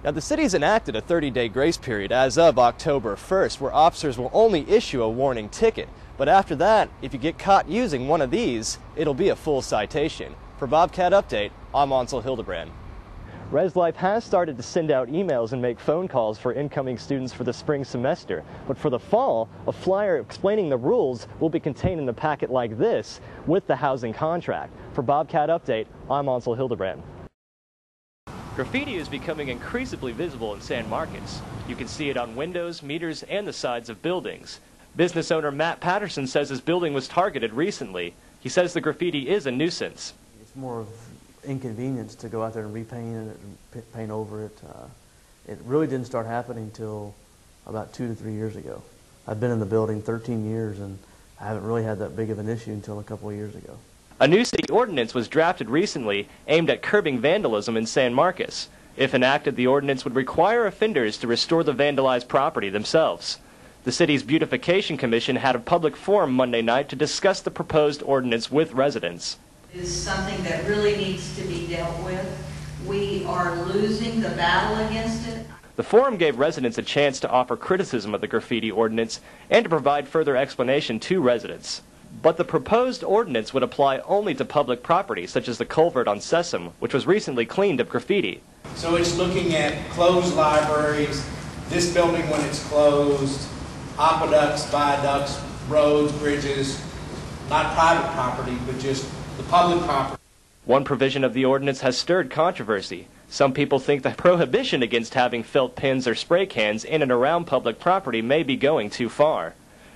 Now, the city's enacted a 30-day grace period as of October 1st, where officers will only issue a warning ticket. But after that, if you get caught using one of these, it'll be a full citation. For Bobcat Update, I'm Ansel Hildebrand. ResLife has started to send out emails and make phone calls for incoming students for the spring semester. But for the fall, a flyer explaining the rules will be contained in a packet like this with the housing contract. For Bobcat Update, I'm Ansel Hildebrand. Graffiti is becoming increasingly visible in San Marcos. You can see it on windows, meters, and the sides of buildings. Business owner Matt Patterson says his building was targeted recently. He says the graffiti is a nuisance. It's more of inconvenience to go out there and repaint it and paint over it. It really didn't start happening until about 2 to 3 years ago. I've been in the building 13 years and I haven't really had that big of an issue until a couple of years ago. A new city ordinance was drafted recently aimed at curbing vandalism in San Marcos. If enacted, the ordinance would require offenders to restore the vandalized property themselves. The city's Beautification Commission had a public forum Monday night to discuss the proposed ordinance with residents. It is something that really needs to be dealt with. We are losing the battle against it. The forum gave residents a chance to offer criticism of the graffiti ordinance and to provide further explanation to residents. But the proposed ordinance would apply only to public property, such as the culvert on Sesame, which was recently cleaned of graffiti. So it's looking at closed libraries, this building when it's closed, aqueducts, viaducts, roads, bridges, not private property, but just the public property. One provision of the ordinance has stirred controversy. Some people think the prohibition against having felt pens or spray cans in and around public property may be going too far.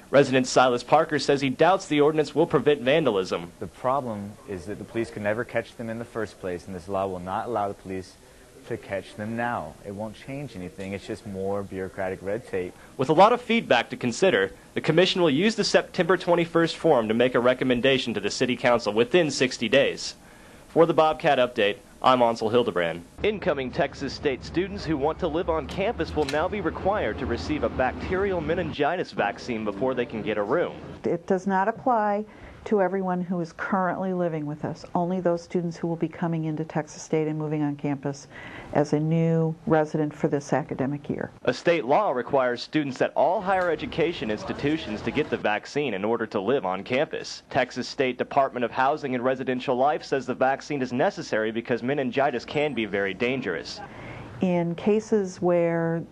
Resident Silas Parker says he doubts the ordinance will prevent vandalism. The problem is that the police could never catch them in the first place, and this law will not allow the police to catch them now. It won't change anything. It's just more bureaucratic red tape. With a lot of feedback to consider, the Commission will use the September 21st forum to make a recommendation to the City Council within 60 days. For the Bobcat Update, I'm Ansel Hildebrand. Incoming Texas State students who want to live on campus will now be required to receive a bacterial meningitis vaccine before they can get a room. It does not apply to everyone who is currently living with us, only those students who will be coming into Texas State and moving on campus as a new resident for this academic year. A state law requires students at all higher education institutions to get the vaccine in order to live on campus. Texas State Department of Housing and Residential Life says the vaccine is necessary because meningitis can be very dangerous. In cases where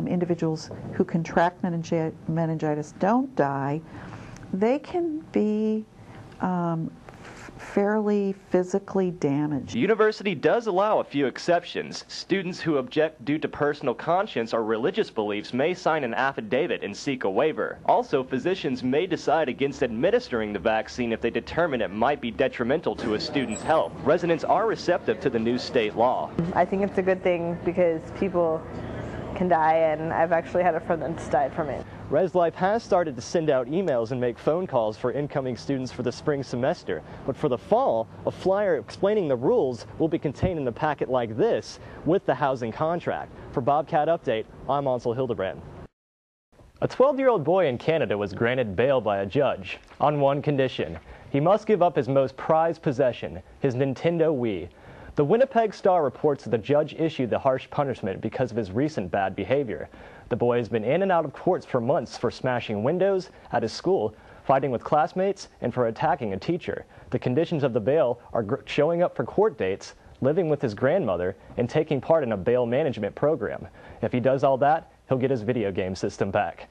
individuals who contract meningitis don't die, they can be fairly physically damaged. The university does allow a few exceptions. Students who object due to personal conscience or religious beliefs may sign an affidavit and seek a waiver. Also, physicians may decide against administering the vaccine if they determine it might be detrimental to a student's health. Residents are receptive to the new state law. I think it's a good thing because people can die, and I've actually had a friend that's died from it. ResLife has started to send out emails and make phone calls for incoming students for the spring semester. But for the fall, a flyer explaining the rules will be contained in a packet like this with the housing contract. For Bobcat Update, I'm Ansel Hildebrand. A 12-year-old boy in Canada was granted bail by a judge on one condition. He must give up his most prized possession, his Nintendo Wii. The Winnipeg Star reports that the judge issued the harsh punishment because of his recent bad behavior. The boy has been in and out of courts for months for smashing windows at his school, fighting with classmates, and for attacking a teacher. The conditions of the bail are showing up for court dates, living with his grandmother, and taking part in a bail management program. If he does all that, he'll get his video game system back.